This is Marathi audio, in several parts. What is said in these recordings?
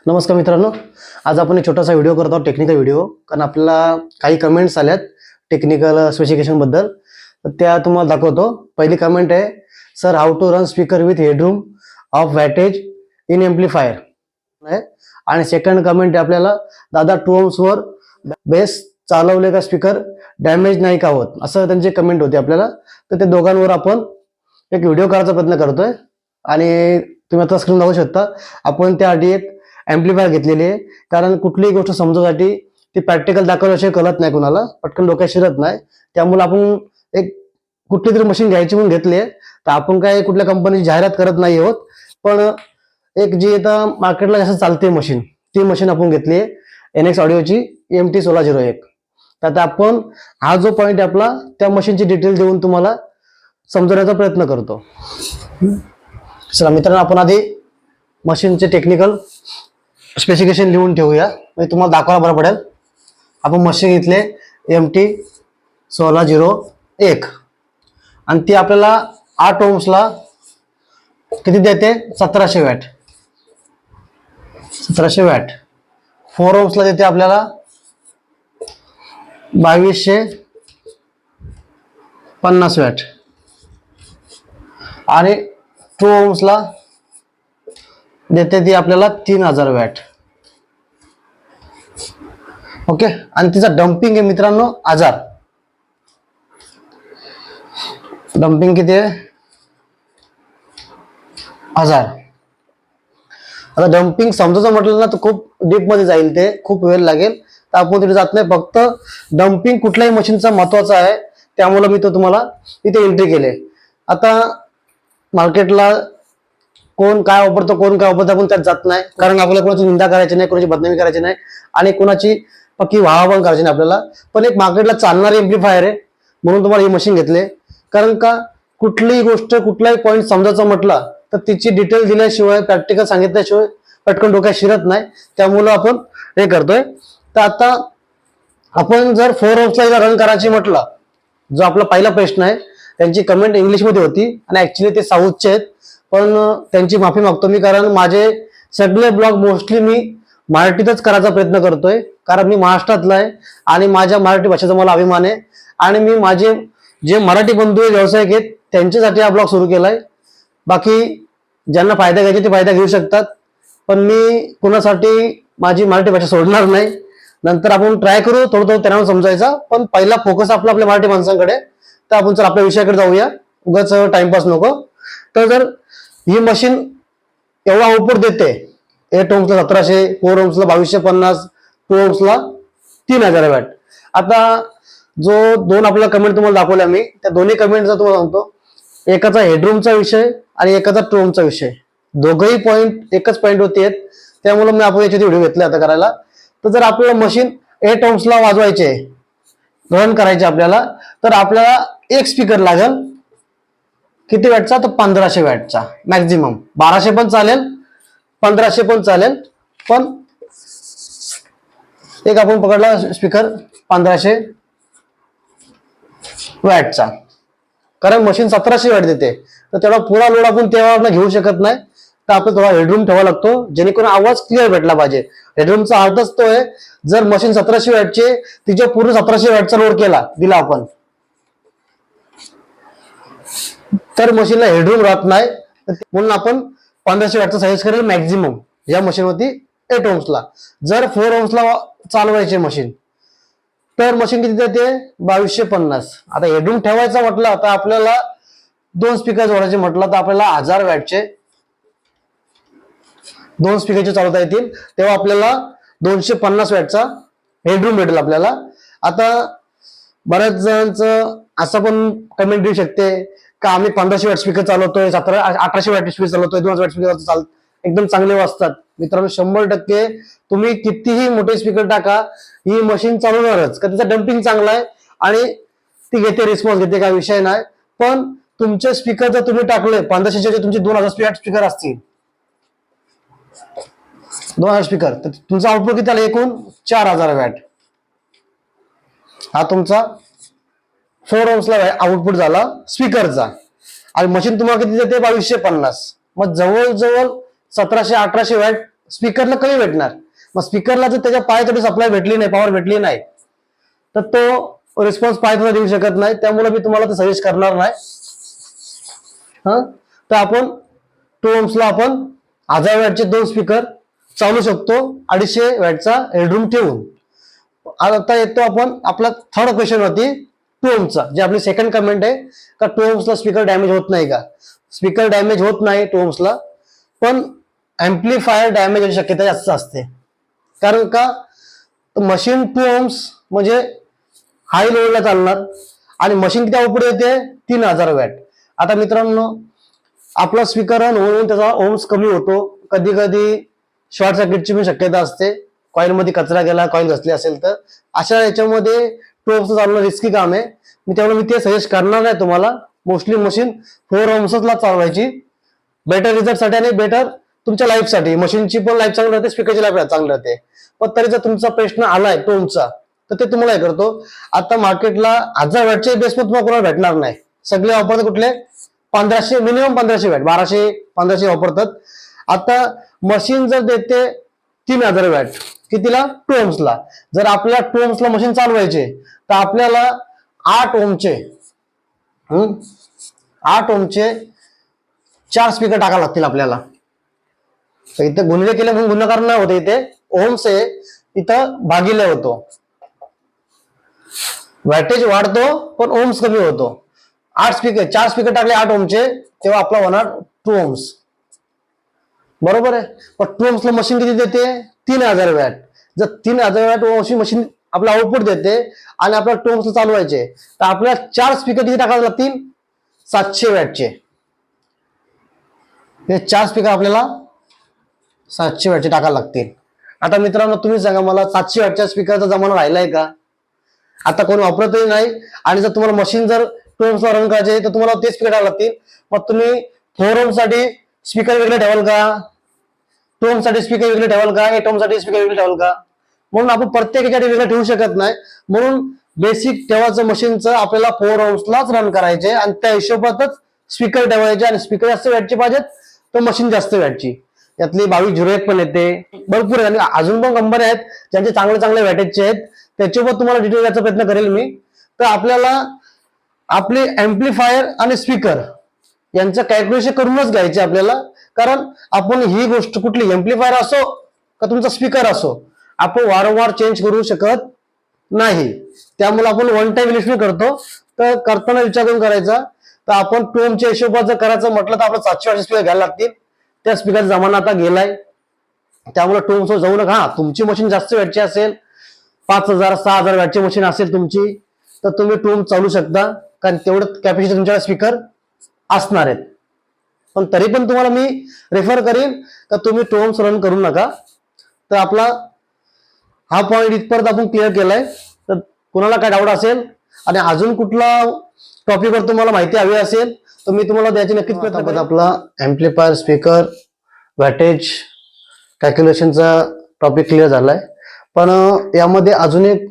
नमस्कार मित्रांनो, आज आपण एक छोटासा व्हिडिओ करत आहोत, टेक्निकल व्हिडिओ. कारण आपल्याला काही कमेंट्स आल्यात टेक्निकल स्पेसिफिकेशन बद्दल, तर त्या तुम्हाला दाखवतो. पहिली कमेंट आहे, sir how to run speaker with headroom of wattage in amplifier. आणि सेकंड कमेंट आहे आपल्याला, दादा 2 ohms वर बेस चालवले का स्पीकर डॅमेज नाही का होत, असं त्यांची कमेंट होती आपल्याला. तर ते दोघांवर आपण एक व्हिडिओ करायचा प्रयत्न करतोय. आणि तुम्ही आता स्क्रीन दाखवू शकता, आपण त्याआधी एक एम्प्लिफायर घेतलेली आहे. कारण कुठलीही गोष्ट समजण्यासाठी ती प्रॅक्टिकल दाखवल्याशिवाय कळत नाही, कुणाला पटकन डोक्यात शिरत नाही. त्यामुळे आपण एक कुठली तरी मशीन घ्यायची म्हणून घेतली आहे. तर आपण काय कुठल्या कंपनीची जाहिरात करत नाही आहोत, पण एक जी आता मार्केटला जास्त चालते मशीन, ती मशीन आपण घेतली आहे, NX ऑडिओची MT1601. तर आता आपण हा जो पॉईंट आहे आपला, त्या मशीनची डिटेल देऊन तुम्हाला समजवण्याचा प्रयत्न करतो. चला मित्रांनो, आपण आधी मशीनचे टेक्निकल स्पेसिफिकेशन लिहून ठेवूया, म्हणजे तुम्हाला दाखवायला बरं पडेल. आपण मशीन घेतले MT1601 आणि ती आपल्याला 8 ohmsला किती देते, 1700 वॅट. 1700 वॅट. 4 ohmsला देते आपल्याला 2250 वॅट. आणि 2 ohmsला देते ती आपल्याला 3000 वॅट. ओके. आणि तिचा डम्पिंग आहे मित्रांनो 1000. डम्पिंग किती आहे, 1000. आता डम्पिंग समजायचं म्हटलं ना तर खूप डीप मध्ये जाईल, ते खूप वेळ लागेल, तर आपण तिथे जात नाही. फक्त डम्पिंग कुठल्याही मशीनचा महत्वाचा आहे, त्यामुळे मी तो तुम्हाला इथे एंट्री केले. आता मार्केटला कोण काय वापरतो, कोण काय वापरतो, आपण त्यात जात नाही. कारण आपल्याला कोणाची निंदा करायची नाही, कोणाची बदनामी करायची नाही, आणि कोणाची पक्की वाह पण करायची नाही आपल्याला. पण एक मार्केटला चालणारी एम्प्लिफायर आहे, म्हणून तुम्हाला ही मशीन घेतले. कारण का कुठलीही गोष्ट, कुठलाही पॉईंट समजायचं म्हटलं तर तिची डिटेल दिल्याशिवाय, प्रॅक्टिकल सांगितल्याशिवाय पटकन डोक्यात शिरत नाही. त्यामुळं आपण हे करतोय. तर आता आपण जर 4 ohmsला रन करायची म्हटलं, जो आपला पहिला प्रश्न आहे, त्यांची कमेंट इंग्लिशमध्ये होती आणि ऍक्च्युली ते साऊथचे आहेत, पण त्यांची माफी मागतो मी. कारण माझे सगळे ब्लॉग मोस्टली मी मराठीतच करायचा प्रयत्न करतोय, कारण मी महाराष्ट्रातला आहे आणि माझ्या मराठी भाषेचा मला अभिमान आहे. आणि मी माझे जे मराठी बंधू व्यावसायिक आहेत त्यांच्यासाठी हा ब्लॉग सुरू केलाय. बाकी ज्यांना फायदा घ्यायचे ते फायदा घेऊ शकतात, पण मी कुणासाठी माझी मराठी भाषा सोडणार नाही. नंतर आपण ट्राय करू थोडं थोडं त्यांना समजायचा, पण पहिला फोकस आपला आपल्या मराठी माणसांकडे. तर आपण जर आपल्या विषयाकडे जाऊया, उगाच टाइमपास नको. तर जर ही मशीन एवढा आउटपुट देते, 8 ohmsला 1700, 4 ohmsला 2250, 2 ohmsला 3000 वॅट. आता जो दोन आपल्याला कमेंट तुम्हाला दाखवल्या मी, त्या दोन्ही कमेंटचा तुम्हाला सांगतो. एकाचा हेडरूमचा विषय आणि एकाचा 2 ohmsचा विषय. दोघही पॉईंट एकच पॉईंट होते, त्यामुळे मी आपण याच्यात व्हिडिओ घेतले आता करायला. तर जर आपल्याला मशीन 8 ohmsला वाजवायचे, रन करायचे आपल्याला, तर आपल्याला एक स्पीकर लागेल. किती वॅटचा, तर 1500 वॅटचा मॅक्झिमम. 1200 पण चालेल, 1500 पण चालेल, पण एक आपण पकडला स्पीकर 1500 वॅटचा. कारण मशीन 1700 वॅट देते, तर तेवढा पुरा लोड आपण तेव्हा घेऊ शकत नाही. तर आपण थोडा हेडरूम ठेवा लागतो, जेणेकरून आवाज क्लिअर भेटला पाहिजे. हेडरूमचा अर्थच तो आहे, जर मशीन 1700 वॅटचे तिच्या पूर्ण 1700 वॅटचा लोड दिला आपण, तर मशीनला हेडरूम राहत नाही. म्हणून आपण 1500 वॅटचा सजेस्ट करेल मॅक्झिमम या मशीनवरती 8 ohmsला. जर 4 ohmsला चालवायचे मशीन, तर मशीन किती देते, 2250. आता हेडरूम ठेवायचा म्हटलं, आता आपल्याला 2 स्पीकर जोडायचे म्हटलं, तर आपल्याला 1000 वॅटचे 2 स्पीकरचे चालवता येतील. तेव्हा आपल्याला 250 वॅटचा हेडरूम भेटेल आपल्याला. आता बऱ्याच जणांचं असं पण कमेंट देऊ शकते का आम्ही 1500 वॅट स्पीकर चालवतोय, 1800 वॅट स्पीकर चालवतोय, 2000 वॅट स्पीकर एकदम चांगले वाजतात. मित्रांनो, 100% तुम्ही कितीही मोठे स्पीकर टाका, ही मशीन चालवणारच, का तिचा डम्पिंग चांगला आहे आणि ती घेते, रिस्पॉन्स घेते, काय विषय नाही. पण तुमचे स्पीकर जर तुम्ही टाकले 1500चे, तुमचे 2000 स्पीकर असतील, 2000 स्पीकर, तर तुमचा आउटपुट किती आला, एकूण 4000 वॅट. हा तुमचा 4 ohmsला आउटपुट झाला स्पीकरचा. आणि मशीन तुम्हाला किती देते, 2250. मग जवळजवळ 1700-1800 वॅट स्पीकरला कमी भेटणार. मग स्पीकरला जर त्याच्या पायासाठी सप्लाय भेटली नाही, पॉवर भेटली नाही, तर तो रिस्पॉन्स पाहिजे देऊ शकत नाही. त्यामुळे मी तुम्हाला ते सजेस्ट करणार नाही. तर आपण 2 ohms ला आपण 1000 वॅटचे 2 स्पीकर चालू शकतो 250 वॅटचा हेडरूम ठेवून. आता येतो आपण आपला थर्ड क्वेश्चन होती 2 ohms चा, जे आपली सेकंड कमेंट आहे का 2 ohms ला स्पीकर डॅमेज होत नाही का. स्पीकर डॅमेज होत नाही 2 ohms ला, पण एम्प्लिफायर डॅमेज होण्याची शक्यता जास्त असते. कारण का मशीन 2 ohms म्हणजे हाय लोडला चालणार आणि मशीन किती आउटपुट येते 3000 वॅट. आता मित्रांनो आपला स्पीकर रन होऊन त्याचा ओम्स कमी होतो. कधी कधी शॉर्ट सर्किटची पण शक्यता असते. कॉईल मध्ये कचरा गेला, कॉईल घसली असेल तर अशा याच्यामध्ये 2 ohms चालवणं रिस्की काम आहे. त्यामुळे मी ते सजेस्ट करणार नाही तुम्हाला. मोस्टली मशीन 4 ohms ला चालवायची बेटर रिझल्ट साठी आणि बेटर तुमच्या लाईफ साठी. मशीनची पण लाईफ चांगली राहते, स्पीकरची लाईफ चांगली राहते. पण तरी जर तुमचा प्रश्न आलाय 2 ohms चा, तर ते तुम्हाला हे करतो. आता मार्केटला 1000 वॅटचे बेसमध्ये तुम्हाला कोणाला भेटणार नाही. सगळे वापरतात कुठले 1500, मिनिमम 1500 वॅट, 1200-1500 वापरतात. आता मशीन जर देते 3000 वॅट कितीला 2 ohms ला. जर आपल्याला 2 ohms ला मशीन चालवायचे तर आपल्याला 8 ohmचे 4 स्पीकर टाकावे लागतील आपल्याला. इथे गुणिले केले म्हणून गुणाकार नाही होते, इथे ओम्स आहे, इथं भागिले होतो. वॅटेज वाढतो पण ओम्स कमी होतो. 4 स्पीकर टाकले 8 ohmचे, तेव्हा आपला होणार 2 ohms. बरोबर आहे. पण 2 ohms ला मशीन किती देते 3000 वॅट. जर 3000 वॅट मशीन आपला आउटपुट देते आणि आपल्याला 2 ohms चालवायचे तर आपल्याला 4 स्पीकर किती टाकावे लागतील 700 वॅटचे. हे 4 स्पीकर आपल्याला 700 वॅटचे टाकायला लागतील. आता मित्रांनो तुम्ही सांगा मला 700 वॅटच्या स्पीकरचा जमाना राहिलाय का. आता कोणी वापरतही नाही. आणि जर तुम्हाला मशीन जर 2 ohms ला रन करायचे तर तुम्हाला ते स्पीकर टाकावे लागतील. मग तुम्ही 4 ohms साठी स्पीकर वेगळे ठेवाल का, 2 ohms साठी स्पीकर वेगळे ठेवाल का, 8 ohms साठी स्पीकर वेगळे ठेवाल का. म्हणून आपण प्रत्येक याच्यासाठी वेगळं ठेवू शकत नाही. म्हणून बेसिक ठेवायचं मशीनचं आपल्याला 4 ohms लाच रन करायचे आणि त्या हिशोबातच स्पीकर ठेवायचे. आणि स्पीकर जास्त वॅटचे पाहिजेत तर मशीन जास्त वॅटची. यातली 2201 पण येते, भरपूर आहे. आणि अजून पण कंपन्या आहेत ज्यांचे चांगले चांगले वॅटेजचे आहेत. त्याच्यावर तुम्हाला डिटेल द्यायचा प्रयत्न करेल मी. तर आपल्याला आपले एम्प्लिफायर आणि स्पीकर यांचं कॅल्क्युलेशन करूनच घ्यायचे आपल्याला. कारण आपण ही गोष्ट कुठली एम्प्लिफायर असो का तुमचा स्पीकर असो आपण वारंवार चेंज करू शकत नाही. त्यामुळे आपण वन टाइम इन्व्हेस्टमेंट करतो. तर करताना विचार करून करायचा. तर आपण 2 ohmच्या हिशोबात जर करायचं म्हटलं तर आपलं 700 वॅटचे स्पीकर घ्यायला लागतील. त्या स्पीकरचा जमाना आता गेलाय. त्यामुळे 2 ohms जाऊ नका. हा तुमची मशीन जास्त वॅटची असेल 5000-6000 वॅटची मशीन असेल तुमची तर तुम्ही 2 ohms चालू शकता. कारण तेवढं कॅपॅसिटी तुमच्याकडे स्पीकर असणार आहेत. पण तरी पण तुम्हाला मी रेफर करीन तर तुम्ही 2 ohms रन करू नका. तर आपला हा पॉईंट इथपर्यंत आपण क्लिअर केलाय. तर कोणाला काय डाऊट असेल आणि अजून कुठला टॉपिकवर तुम्हाला माहिती हवी असेल तर मी तुम्हाला द्यायची नक्कीच प्रयत्न करेन. आपला एम्प्लिफायर स्पीकर वॅटेज कॅल्क्युलेशनचा टॉपिक क्लिअर झालाय. पण यामध्ये अजून एक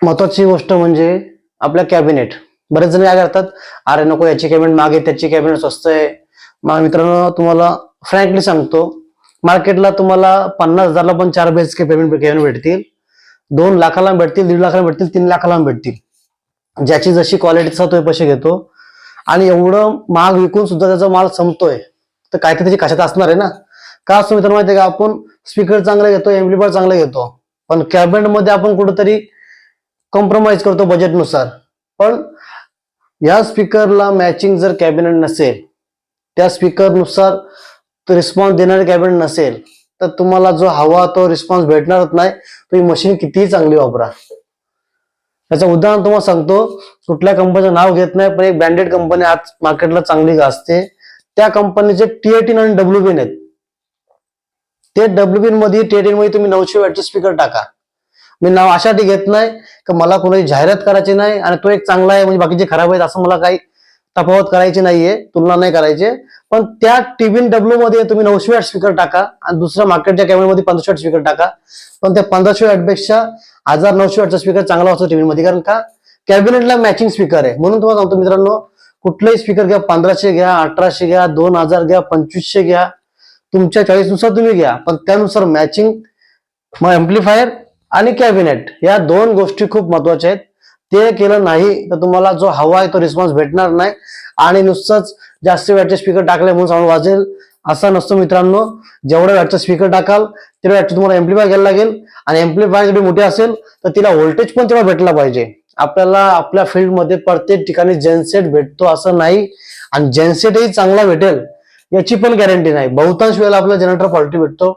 महत्वाची गोष्ट म्हणजे आपल्या कॅबिनेट. बरेच जण काय करतात, अरे नको याची कॅबिनेट मागे त्याची कॅबिनेट स्वस्त आहे. मग मित्रांनो तुम्हाला फ्रँकली सांगतो मार्केटला तुम्हाला 50,000ला पण 4 BHK कॅबिनेट भेटतील, 2 लाखाला भेटतील, 1.5 लाखाला भेटतील, 3 लाखाला भेटतील. ज्याची जशी क्वालिटीचा तो पैसे घेतो. आणि एवढं महाग विकून सुद्धा त्याचा माल संपतोय तर काय ते त्याची कशात असणार आहे ना. का असं मित्रांनो माहिती आहे का, आपण स्पीकर चांगले घेतो, एम्प्लिफायर चांगले घेतो, पण कॅबिनेट मध्ये आपण कुठेतरी कॉम्प्रोमाइज करतो बजेटनुसार. पण या स्पीकरला मॅचिंग जर कॅबिनेट नसेल, त्या स्पीकरनुसार रिस्पॉन्स देणारे कॅबिनेट नसेल तर तुम्हाला जो हवा तो रिस्पॉन्स भेटणारच नाही. तुम्ही मशीन कितीही चांगली वापरा. याचं उदाहरण तुम्हाला सांगतो, कुठल्या कंपनीचं नाव घेत नाही पण एक ब्रँडेड कंपनी आज मार्केटला चांगली गाजते. त्या कंपनीचे T18 आणि WBN आहेत. ते WBN मध्ये T18 मध्ये तुम्ही 900 वॅटचे स्पीकर टाका. मी नाव अशासाठी घेत नाही की मला कोणाची जाहिरात करायची नाही आणि तो एक चांगला आहे म्हणजे बाकीचे खराब आहेत असं मला काही तफावत करायची नाहीये, तुलना नाही करायची. पण त्या TBW मध्ये तुम्ही 900 वॅट स्पीकर टाका आणि दुसऱ्या मार्केटच्या कॅबिनेटमध्ये 1500 वॅट स्पीकर टाका. पण त्या 1500 वॅटपेक्षा 1900 वॅटचा स्पीकर चांगला असतो टीव्ही मध्ये. कारण का कॅबिनेटला मॅचिंग स्पीकर आहे. म्हणून तुम्हाला सांगतो मित्रांनो, कुठलाही स्पीकर घ्या, 1500 घ्या, 1800 घ्या, 2000 घ्या, 2500 घ्या, तुमच्या चॉईसनुसार तुम्ही घ्या, पण त्यानुसार मॅचिंग मग एम्प्लिफायर आणि कॅबिनेट या दोन गोष्टी खूप महत्वाच्या आहेत. ते केलं नाही तर तुम्हाला जो हवा आहे तो रिस्पॉन्स भेटणार नाही. आणि नुसतंच जास्त वॅटचे स्पीकर टाकले म्हणून साऊंड वाजेल असं नसतं मित्रांनो. जेवढं वॅटचा स्पीकर टाकाल तेवढं वॅटचं तुम्हाला एम्प्लिफायर घ्यायला लागेल. आणि एम्प्लिफायर जेवढी मोठी असेल तर तिला व्होल्टेज पण तेवढा भेटला पाहिजे. आपल्याला आपल्या फील्डमध्ये प्रत्येक ठिकाणी जेनसेट भेटतो असं नाही, आणि जेनसेटही चांगला भेटेल याची पण गॅरंटी नाही. बहुतांश वेळेला आपल्याला जनरेटर फॉल्टी भेटतो.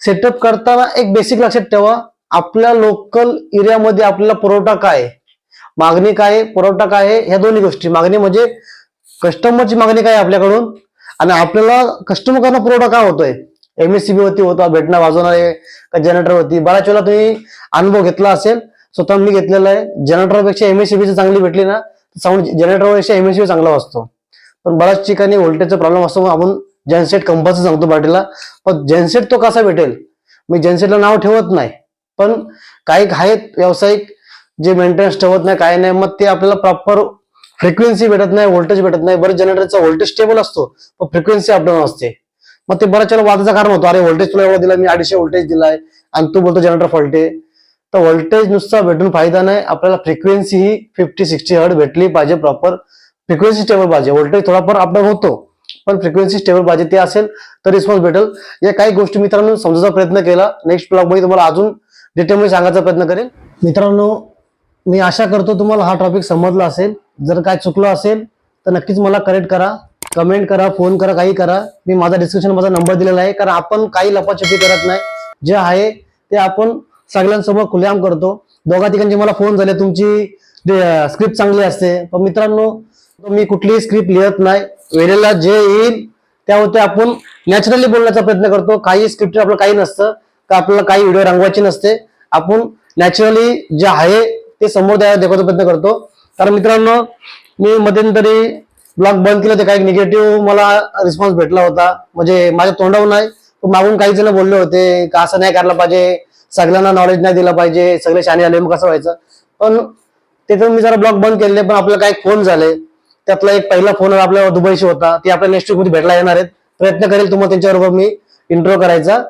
सेटअप करताना एक बेसिक लक्षात ठेवा, आपल्या लोकल एरियामध्ये आपल्याला पुरवठा काय, मागणी काय, पुरवठा काय, ह्या दोन्ही गोष्टी. मागणी म्हणजे कस्टमरची मागणी काय आपल्याकडून, आणि आपल्याला कस्टमरकडनं पुरवठा काय होतोय. एमएससीबी वरती होता भेटणं वाजवणारे का जनरेटर वरती. बऱ्याच वेळेला तुम्ही अनुभव घेतला असेल, स्वतः मी घेतलेला आहे. जनरेटरपेक्षा एमएससीबी चांगली भेटली ना, साऊंड जनरेटरपेक्षा एमएससीबी चांगला वाजतो. पण बऱ्याच ठिकाणी व्होल्टेजचा प्रॉब्लेम असतो, आपण जेनसेट कंपल्सरी सांगतो पार्टीला. पण जेनसेट तो कसा भेटेल, मी जेनसेटला नाव ठेवत नाही, पण काही आहेत व्यावसायिक जे मेंटेनन्स ठेवत नाही, काय नाही, मग ते आपल्याला प्रॉपर फ्रिक्वेन्सी भेटत नाही, व्होल्टेज भेटत नाही. बरेच जनरेटरचा व्होल्टेज स्टेबल असतो पण फ्रिक्वेन्सी अपडाऊन असते. मग ते बऱ्याच वेळेला वादाचं कारण होतं, अरे व्होल्टेज तुला एवढा दिला, मी 250 व्होल्टेज दिलाय आणि तू बोलतो जनरेटर फॉल्ट आहे. तर व्होल्टेज नुसता भेटून फायदा नाही, आपल्याला फ्रिक्वेन्सी ही 50-60 हर्ट्झ भेटली पाहिजे. प्रॉपर फ्रिक्वेन्सी स्टेबल पाहिजे. व्होल्टेज थोडाफार अपडाऊन होतो पण फ्रिक्वेन्सी स्टेबल पाहिजे. ते असेल तर रिस्पॉन्स भेटेल. या काही गोष्टी मित्रांनो समजायचा प्रयत्न केला. नेक्स्ट ब्लॉग मध्ये तुम्हाला अजून डिटेलमध्ये सांगायचा प्रयत्न करेल. मित्रांनो, मी आशा करतो तुम्हाला हा टॉपिक समजला असेल. जर काय चुकलं असेल तर नक्कीच मला करेक्ट करा, कमेंट करा, फोन करा, काही करा. मी माझा डिस्क्रिप्शन माझा नंबर दिलेला आहे, कारण आपण काही लपाछपी करत नाही. जे आहे ते आपण सगळ्यांसमोर खुलेआम करतो. दोघा ठिकाणी मला फोन झाले तुमची स्क्रिप्ट चांगली असते, पण मित्रांनो मी कुठलीही स्क्रिप्ट लिहत नाही. वेळेला जे येईल त्यावरती आपण नॅचरली बोलण्याचा प्रयत्न करतो. काही स्क्रिप्ट आपलं काही नसतं का, आपल्याला काही व्हिडिओ रंगवायची नसते. आपण नॅचरली जे आहे ते समोर दाखवायचा प्रयत्न करतो. कारण मित्रांनो, मी मध्यंतरी ब्लॉग बंद केलं ते काही निगेटिव्ह मला रिस्पॉन्स भेटला होता. म्हणजे माझ्या तोंडावर नाही, पण मागून काही जण बोलले होते का असं नाही करायला पाहिजे, सगळ्यांना नॉलेज नाही दिलं पाहिजे, सगळे शाणे आले मग कसं व्हायचं. पण तिथून मी जरा ब्लॉग बंद केले. पण आपल्याला काही फोन झाले, त्यातला एक पहिला फोन आपल्या दुबईशी होता, ती आपल्या नेक्स्ट वीक मध्ये भेटला येणार आहेत. प्रयत्न करेल तुम्हाला त्यांच्याबरोबर मी इंट्रो करायचा.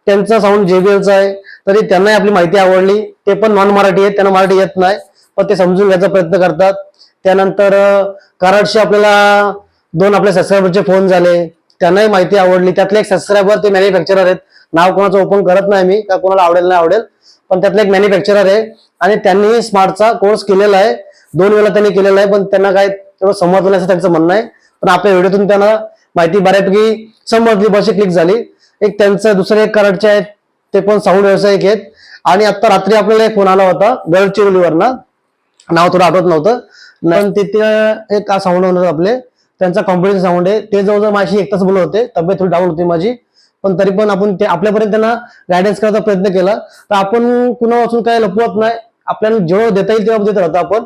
त्यांचा साऊंड JBLचा आहे, तरी त्यांनाही आपली माहिती आवडली. ते पण नॉन मराठी आहेत, त्यांना मराठी येत नाही, पण ते समजून घ्यायचा प्रयत्न करतात. त्यानंतर कराडशी आपल्याला 2 आपल्या सबस्क्रायबरचे फोन झाले, त्यांनाही माहिती आवडली. त्यातले एक सबस्क्रायबर ते मॅन्युफॅक्चरर आहेत. नाव कोणाचं ओपन करत नाही मी, का कोणाला आवडेल नाही आवडेल, पण त्यातले एक मॅन्युफॅक्चरर आहे आणि त्यांनी स्मार्टचा कोर्स केलेला आहे. 2 वेळा त्यांनी केलेला आहे, पण त्यांना काय तेवढं समजलं नाही असं त्यांचं म्हणणं आहे. पण आपल्या व्हिडिओतून त्यांना माहिती बऱ्यापैकी समजली, बशी क्लिक झाली. एक त्यांचं दुसरे एक कराडचे आहेत, ते पण साऊंड व्यावसायिक आहेत. आणि आता रात्री आपल्याला एक फोन आला होता गडचिरोलीवरनं, नाव थोडं आठवत नव्हतं, पण तिथे एक साऊंड ओनर आपले, त्यांचा कॉम्पिटिशन साऊंड आहे. ते जवळजवळ माझी 1 तास बोलत होते. तब्येत थोडी डाऊन होती माझी, पण तरी पण आपण ते आपल्यापर्यंत त्यांना गायडन्स करायचा प्रयत्न केला. तर आपण कुणा वाचून काय लपवत नाही, आपल्याला जेवढं देता येईल तेव्हा देत राहतो आपण.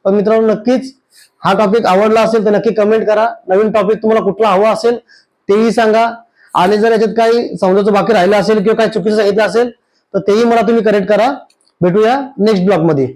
पण मित्रांनो, नक्कीच हा टॉपिक आवडला असेल तर नक्की कमेंट करा. नवीन टॉपिक तुम्हाला कुठला हवा असेल तेही सांगा. आणि जर याच्यात काही समजायचं बाकी राहिलं असेल किंवा काही चुकीचं सांगितलं असेल तर तेही मला तुम्ही करेक्ट करा. भेटूया नेक्स्ट ब्लॉग मध्ये.